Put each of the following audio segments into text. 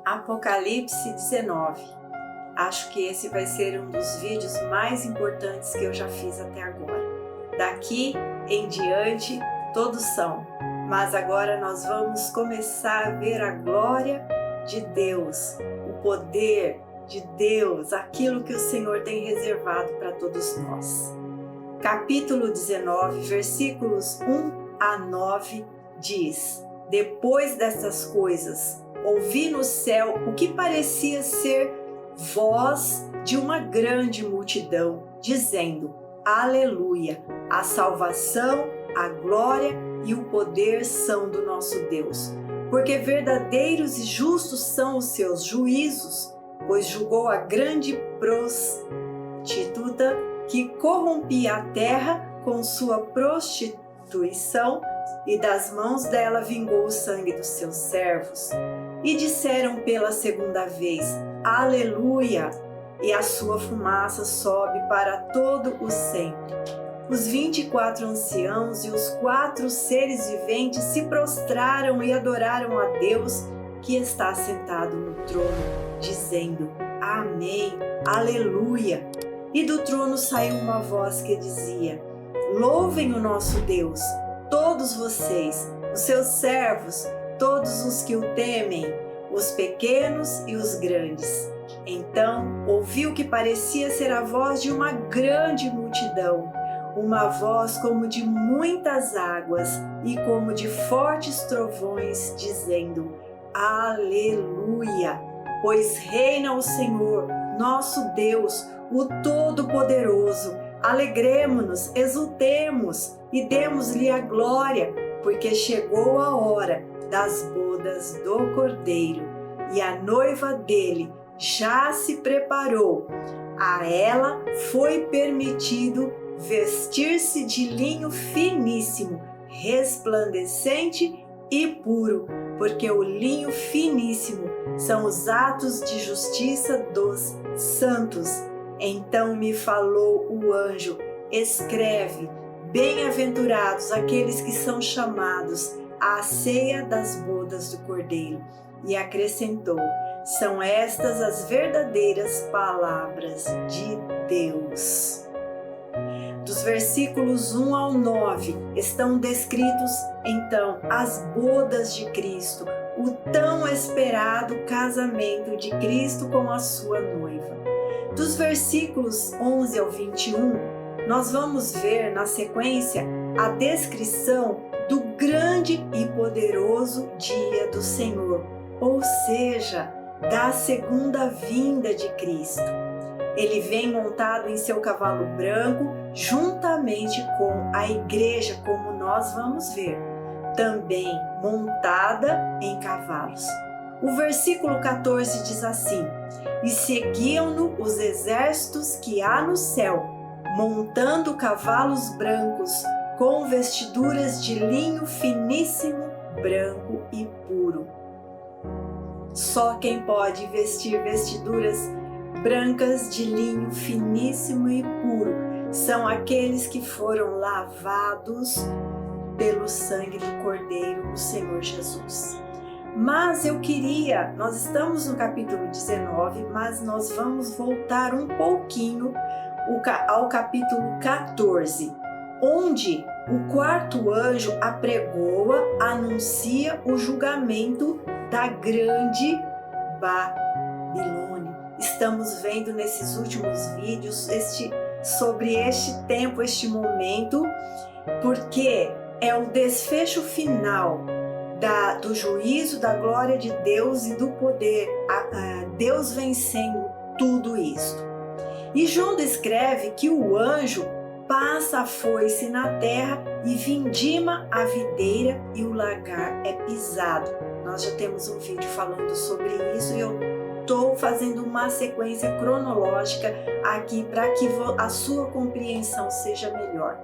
Apocalipse 19. Acho que esse vai ser um dos vídeos mais importantes que eu já fiz até agora. Daqui em diante, todos são. Mas agora nós vamos começar a ver a glória de Deus, o poder de Deus, aquilo que o Senhor tem reservado para todos nós. Capítulo 19, versículos 1 a 9 diz: Depois dessas coisas, ouvi no céu o que parecia ser voz de uma grande multidão, dizendo: Aleluia! A salvação, a glória e o poder são do nosso Deus, porque verdadeiros e justos são os seus juízos, pois julgou a grande prostituta que corrompia a terra com sua prostituição, e das mãos dela vingou o sangue dos seus servos. E disseram pela segunda vez: Aleluia! E a sua fumaça sobe para todo o sempre. Os 24 anciãos e os 4 seres viventes se prostraram e adoraram a Deus que está sentado no trono, dizendo: Amém, Aleluia! E do trono saiu uma voz que dizia: Louvem o nosso Deus, todos vocês, os seus servos, todos os que o temem, os pequenos e os grandes. Então ouvi o que parecia ser a voz de uma grande multidão, uma voz como de muitas águas e como de fortes trovões, dizendo: Aleluia! Pois reina o Senhor, nosso Deus, o Todo-Poderoso. Alegremo-nos, exultemos e demos-lhe a glória, porque chegou a hora das bodas do Cordeiro, e a noiva dele já se preparou. A ela foi permitido vestir-se de linho finíssimo, resplandecente e puro, porque o linho finíssimo são os atos de justiça dos santos. Então me falou o anjo: escreve, bem-aventurados aqueles que são chamados à ceia das bodas do Cordeiro. E acrescentou: são estas as verdadeiras palavras de Deus. Dos versículos 1 ao 9 estão descritos, então, as bodas de Cristo, o tão esperado casamento de Cristo com a sua noiva. Dos versículos 11 ao 21, nós vamos ver na sequência a descrição do grande e poderoso dia do Senhor, ou seja, da segunda vinda de Cristo. Ele vem montado em seu cavalo branco, juntamente com a igreja, como nós vamos ver, também montada em cavalos. O versículo 14 diz assim: E seguiam-no os exércitos que há no céu, montando cavalos brancos, com vestiduras de linho finíssimo, branco e puro. Só quem pode vestir vestiduras brancas de linho finíssimo e puro são aqueles que foram lavados pelo sangue do Cordeiro, o Senhor Jesus. Mas nós estamos no capítulo 19, mas nós vamos voltar um pouquinho ao capítulo 14, onde o quarto anjo apregoa, anuncia o julgamento da grande Babilônia. Estamos vendo nesses últimos vídeos sobre este tempo, este momento, porque é o desfecho final do juízo, da glória de Deus e do poder, Deus vencendo tudo isto. E João descreve que o anjo passa a foice na terra e vindima a videira e o lagar é pisado. Nós já temos um vídeo falando sobre isso e eu estou fazendo uma sequência cronológica aqui para que a sua compreensão seja melhor.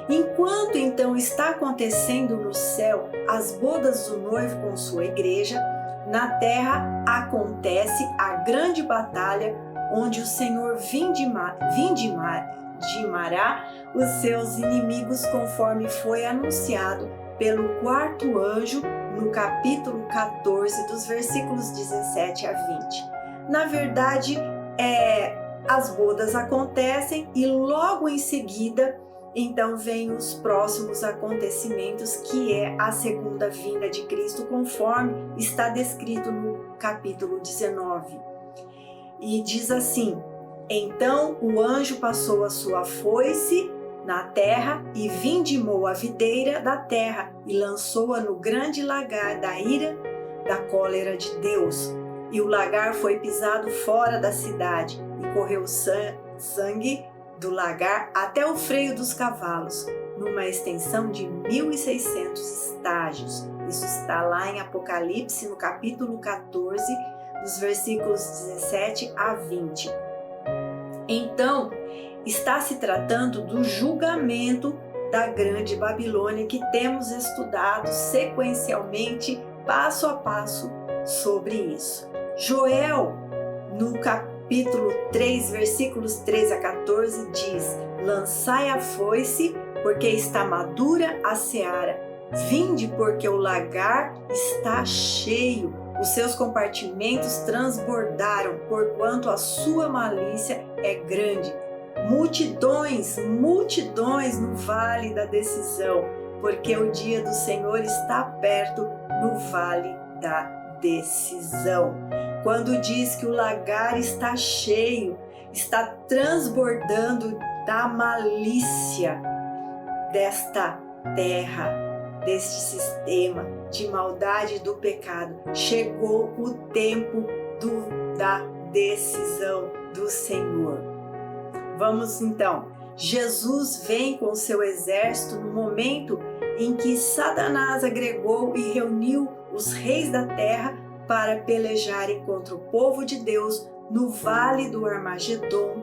Enquanto então está acontecendo no céu as bodas do noivo com sua igreja, na terra acontece a grande batalha, onde o Senhor vindimará os seus inimigos, conforme foi anunciado pelo quarto anjo no capítulo 14, dos versículos 17 a 20. Na verdade, as bodas acontecem e logo em seguida, então vem os próximos acontecimentos, que é a segunda vinda de Cristo, conforme está descrito no capítulo 19. E diz assim: então o anjo passou a sua foice na terra e vindimou a videira da terra e lançou-a no grande lagar da ira da cólera de Deus. E o lagar foi pisado fora da cidade e correu sangue do lagar até o freio dos cavalos, numa extensão de 1.600 estágios. Isso está lá em Apocalipse, no capítulo 14, dos versículos 17 a 20. Então, está se tratando do julgamento da Grande Babilônia, que temos estudado sequencialmente, passo a passo, sobre isso. Joel, no capítulo 3, versículos 13 a 14, diz: lançai a foice, porque está madura a seara. Vinde, porque o lagar está cheio, os seus compartimentos transbordaram, porquanto a sua malícia é grande. Multidões, multidões no vale da decisão, porque o dia do Senhor está perto no vale da decisão. Quando diz que o lagar está cheio, está transbordando da malícia desta terra, deste sistema de maldade do pecado. Chegou o tempo da decisão do Senhor. Vamos então. Jesus vem com seu exército no momento em que Satanás agregou e reuniu os reis da terra para pelejarem contra o povo de Deus no Vale do Armagedon,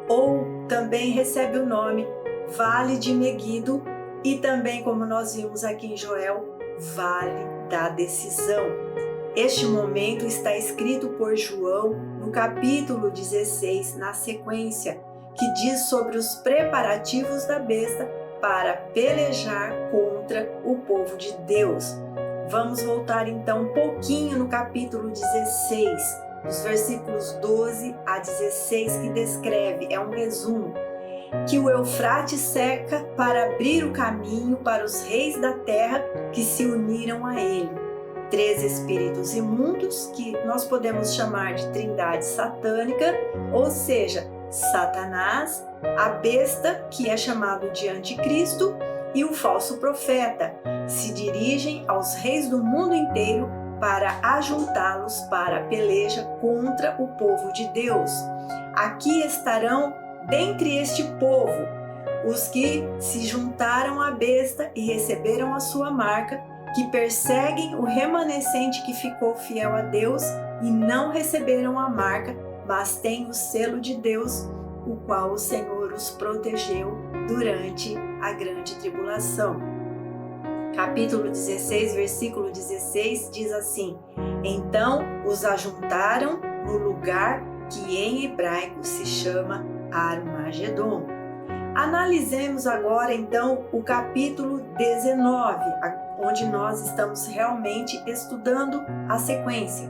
ou também recebe o nome Vale de Meguido, e também, como nós vimos aqui em Joel, Vale da Decisão. Este momento está escrito por João no capítulo 16, na sequência, que diz sobre os preparativos da besta para pelejar contra o povo de Deus. Vamos voltar então um pouquinho no capítulo 16, dos versículos 12 a 16, que descreve, é um resumo, que o Eufrates seca para abrir o caminho para os reis da terra que se uniram a ele. 3 espíritos imundos, que nós podemos chamar de trindade satânica, ou seja, Satanás, a besta, que é chamado de anticristo, e o falso profeta, se dirigem aos reis do mundo inteiro para ajuntá-los para a peleja contra o povo de Deus. Aqui estarão dentre este povo os que se juntaram à besta e receberam a sua marca, que perseguem o remanescente que ficou fiel a Deus e não receberam a marca, mas têm o selo de Deus, o qual o Senhor os protegeu durante a grande tribulação. Capítulo 16, versículo 16 diz assim: então os ajuntaram no lugar que em hebraico se chama Armagedon. Analisemos agora então o capítulo 19, onde nós estamos realmente estudando a sequência.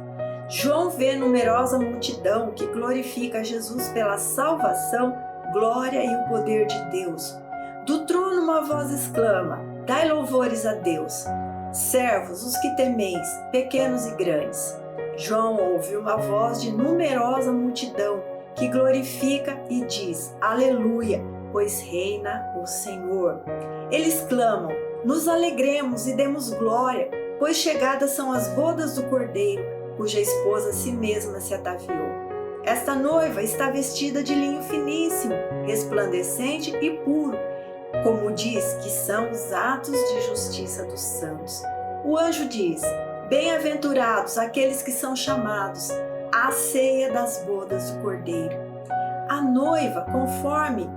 João vê numerosa multidão que glorifica Jesus pela salvação, glória e o poder de Deus. Do trono uma voz exclama: dai louvores a Deus. Servos, os que temeis, pequenos e grandes. João ouve uma voz de numerosa multidão que glorifica e diz: aleluia, pois reina o Senhor. Eles clamam: nos alegremos e demos glória, pois chegadas são as bodas do Cordeiro, cuja esposa a si mesma se ataviou. Esta noiva está vestida de linho finíssimo, resplandecente e puro, como diz que são os atos de justiça dos santos. O anjo diz: bem-aventurados aqueles que são chamados à ceia das bodas do Cordeiro. A noiva, conforme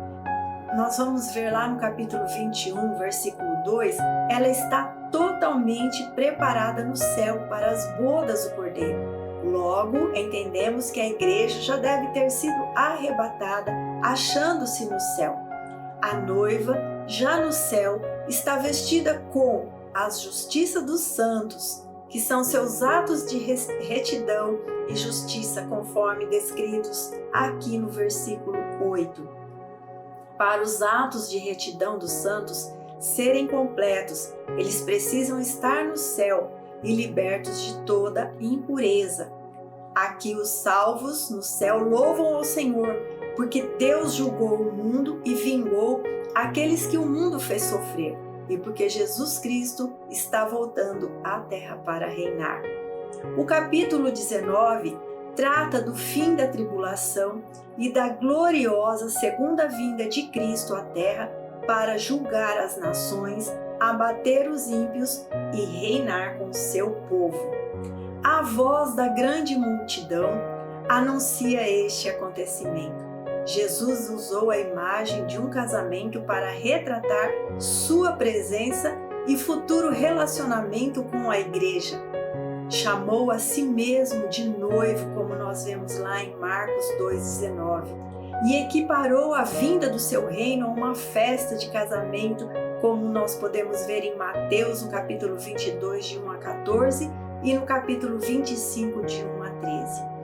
nós vamos ver lá no capítulo 21, versículo 2, ela está totalmente preparada no céu para as bodas do Cordeiro. Logo, entendemos que a igreja já deve ter sido arrebatada, achando-se no céu. A noiva, já no céu, está vestida com as justiças dos santos, que são seus atos de retidão e justiça, conforme descritos aqui no versículo 8. Para os atos de retidão dos santos serem completos, eles precisam estar no céu e libertos de toda impureza. Aqui os salvos no céu louvam ao Senhor, porque Deus julgou o mundo e vingou aqueles que o mundo fez sofrer, e porque Jesus Cristo está voltando à terra para reinar. O capítulo 19 trata do fim da tribulação e da gloriosa segunda vinda de Cristo à terra para julgar as nações, abater os ímpios e reinar com seu povo. A voz da grande multidão anuncia este acontecimento. Jesus usou a imagem de um casamento para retratar sua presença e futuro relacionamento com a igreja. Chamou a si mesmo de noivo, como nós vemos lá em Marcos 2,19, e equiparou a vinda do seu reino a uma festa de casamento, como nós podemos ver em Mateus, no capítulo 22, de 1 a 14, e no capítulo 25, de 1 a 13.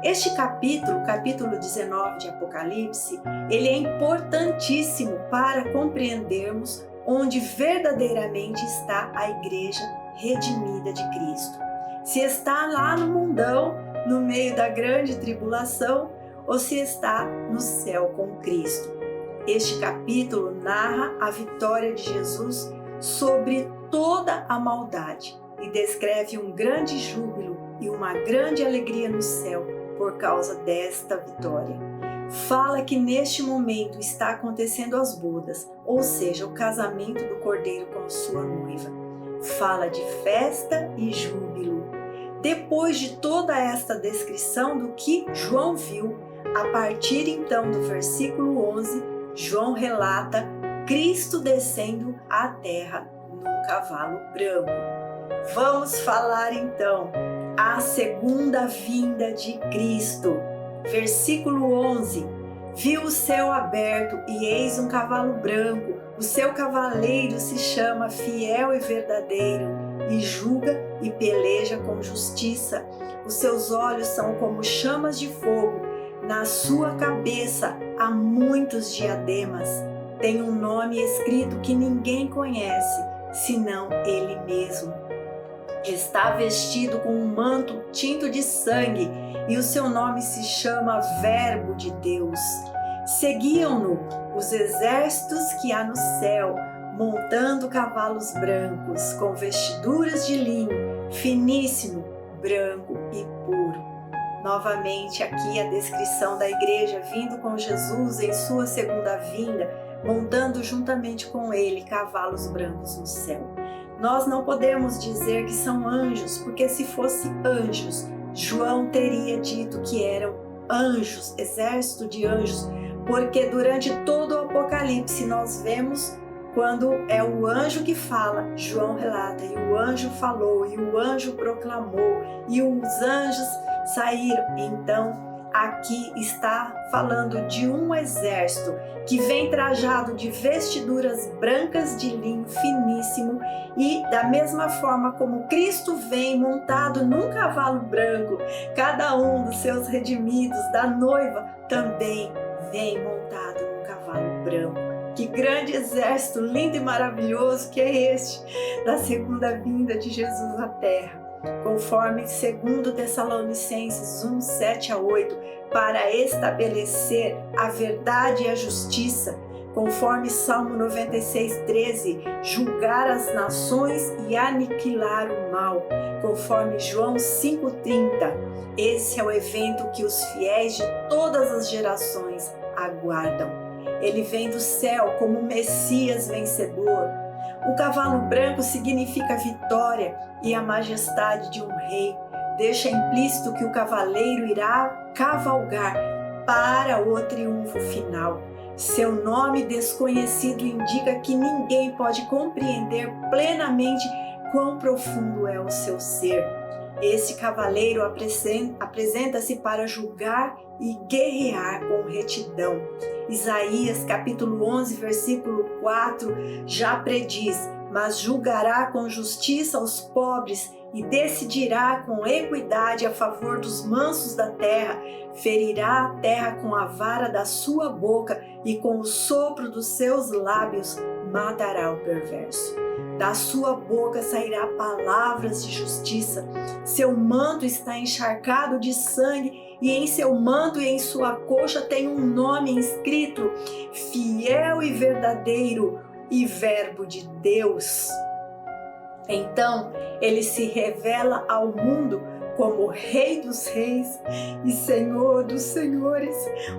Este capítulo, capítulo 19 de Apocalipse, ele é importantíssimo para compreendermos onde verdadeiramente está a igreja redimida de Cristo. Se está lá no mundão, no meio da grande tribulação, ou se está no céu com Cristo. Este capítulo narra a vitória de Jesus sobre toda a maldade e descreve um grande júbilo e uma grande alegria no céu por causa desta vitória. Fala que neste momento está acontecendo as bodas, ou seja, o casamento do Cordeiro com sua noiva. Fala de festa e júbilo. Depois de toda esta descrição do que João viu, a partir então do versículo 11, João relata Cristo descendo à terra num cavalo branco. Vamos falar então a segunda vinda de Cristo. Versículo 11. Viu o céu aberto e eis um cavalo branco. O seu cavaleiro se chama Fiel e Verdadeiro e julga e peleja com justiça. Os seus olhos são como chamas de fogo. Na sua cabeça há muitos diademas. Tem um nome escrito que ninguém conhece, senão ele mesmo. Está vestido com um manto tinto de sangue e o seu nome se chama Verbo de Deus. Seguiam-no os exércitos que há no céu, montando cavalos brancos, com vestiduras de linho, finíssimo, branco e puro. Novamente aqui a descrição da igreja vindo com Jesus em sua segunda vinda, montando juntamente com ele cavalos brancos no céu. Nós não podemos dizer que são anjos, porque se fosse anjos, João teria dito que eram anjos, exército de anjos, porque durante todo o Apocalipse nós vemos quando é o anjo que fala, João relata, e o anjo falou, e o anjo proclamou, e os anjos saíram. Então, aqui está falando de um exército que vem trajado de vestiduras brancas de linho finíssimo e da mesma forma como Cristo vem montado num cavalo branco, cada um dos seus redimidos da noiva também vem montado num cavalo branco. Que grande exército lindo e maravilhoso que é este da segunda vinda de Jesus à terra. Conforme 2 Tessalonicenses 1, 7 a 8, para estabelecer a verdade e a justiça, conforme Salmo 96, 13, julgar as nações e aniquilar o mal, conforme João 5, 30. Esse é o evento que os fiéis de todas as gerações aguardam. Ele vem do céu como um Messias vencedor. O cavalo branco significa vitória e a majestade de um rei. Deixa implícito que o cavaleiro irá cavalgar para o triunfo final. Seu nome desconhecido indica que ninguém pode compreender plenamente quão profundo é o seu ser. Esse cavaleiro apresenta-se para julgar e guerrear com retidão. Isaías capítulo 11, versículo 4 já prediz: mas julgará com justiça os pobres e decidirá com equidade a favor dos mansos da terra. Ferirá a terra com a vara da sua boca e com o sopro dos seus lábios matará o perverso. Da sua boca sairá palavras de justiça. Seu manto está encharcado de sangue e em seu manto e em sua coxa tem um nome inscrito: Fiel e Verdadeiro e Verbo de Deus. Então ele se revela ao mundo como Rei dos Reis e Senhor dos Senhores,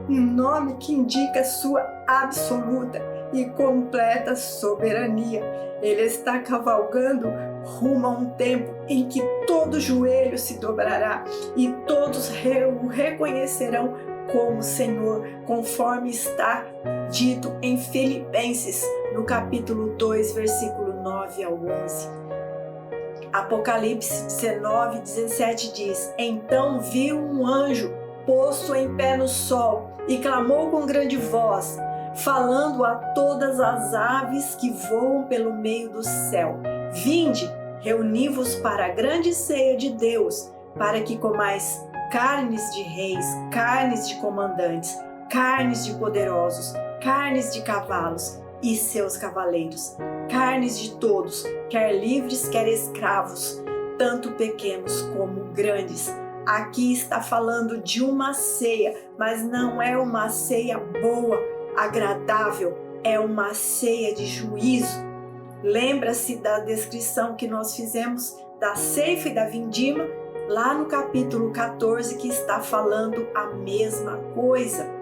um nome que indica sua absoluta e completa soberania. Ele está cavalgando rumo a um tempo em que todo joelho se dobrará e todos o reconhecerão como Senhor, conforme está dito em Filipenses, no capítulo 2, versículo 9 ao 11. Apocalipse 19, 17 diz: Então viu um anjo posto em pé no sol e clamou com grande voz, falando a todas as aves que voam pelo meio do céu: Vinde, reuni-vos para a grande ceia de Deus, para que comais carnes de reis, carnes de comandantes, carnes de poderosos, carnes de cavalos e seus cavaleiros, carnes de todos, quer livres, quer escravos, tanto pequenos como grandes. Aqui está falando de uma ceia, mas não é uma ceia boa, agradável, é uma ceia de juízo. Lembra-se da descrição que nós fizemos da ceifa e da vindima, lá no capítulo 14, que está falando a mesma coisa.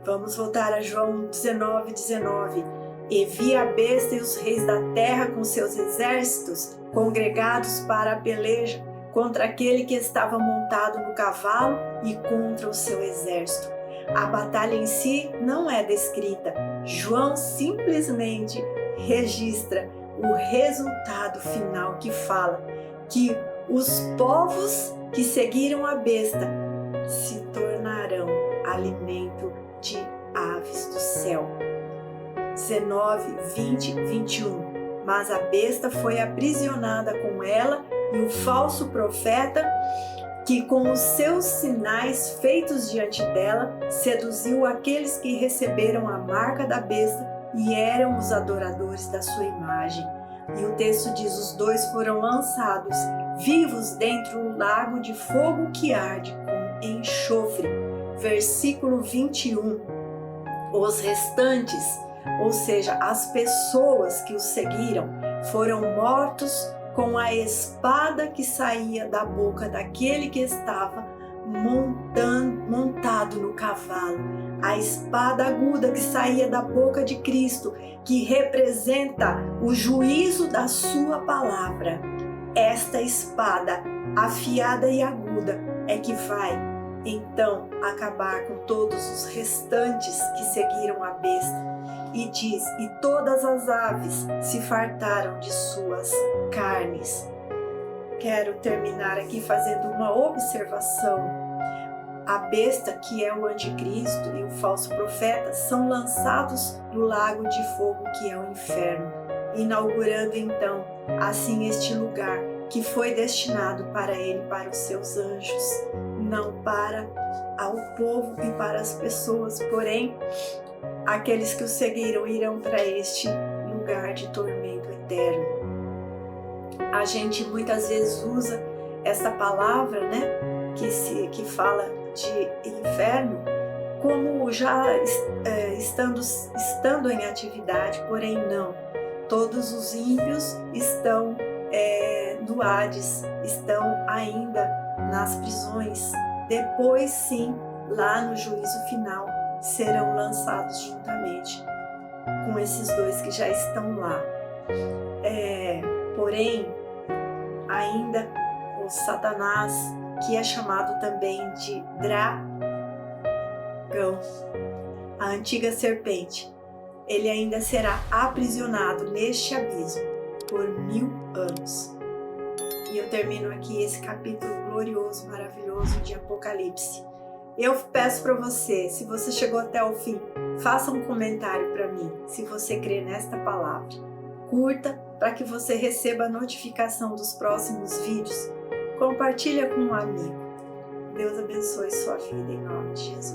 Vamos voltar a João 19, 19. E vi a besta e os reis da terra com seus exércitos congregados para a peleja contra aquele que estava montado no cavalo e contra o seu exército. A batalha em si não é descrita. João simplesmente registra o resultado final, que fala que os povos que seguiram a besta se tornarão alimento de aves do céu. 19, 20, 21. Mas a besta foi aprisionada com ela e o falso profeta, que com os seus sinais feitos diante dela, seduziu aqueles que receberam a marca da besta e eram os adoradores da sua imagem. E o texto diz: os dois foram lançados vivos dentro do lago de fogo que arde com enxofre. Versículo 21. Os restantes, ou seja, as pessoas que o seguiram, foram mortos com a espada que saía da boca daquele que estava montado no cavalo. A espada aguda que saía da boca de Cristo, que representa o juízo da sua palavra. Esta espada afiada e aguda é que vai então acabar com todos os restantes que seguiram a besta. E diz: e todas as aves se fartaram de suas carnes. Quero terminar aqui fazendo uma observação. A besta, que é o anticristo, e o falso profeta são lançados no lago de fogo, que é o inferno, inaugurando então assim este lugar que foi destinado para ele, para os seus anjos, não para ao povo e para as pessoas, porém aqueles que o seguiram irão para este lugar de tormento eterno. A gente muitas vezes usa essa palavra, que fala de inferno, como já estando em atividade, porém não. Todos os ímpios estão no Hades, estão ainda nas prisões. Depois sim, lá no juízo final, serão lançados juntamente com esses dois que já estão lá. Porém, ainda o Satanás, que é chamado também de dragão, a antiga serpente, ele ainda será aprisionado neste abismo por 1000 anos. E eu termino aqui esse capítulo glorioso, maravilhoso de Apocalipse. Eu peço para você, se você chegou até o fim, faça um comentário para mim, se você crê nesta palavra. Curta, para que você receba a notificação dos próximos vídeos. Compartilha com um amigo. Deus abençoe sua vida em nome de Jesus.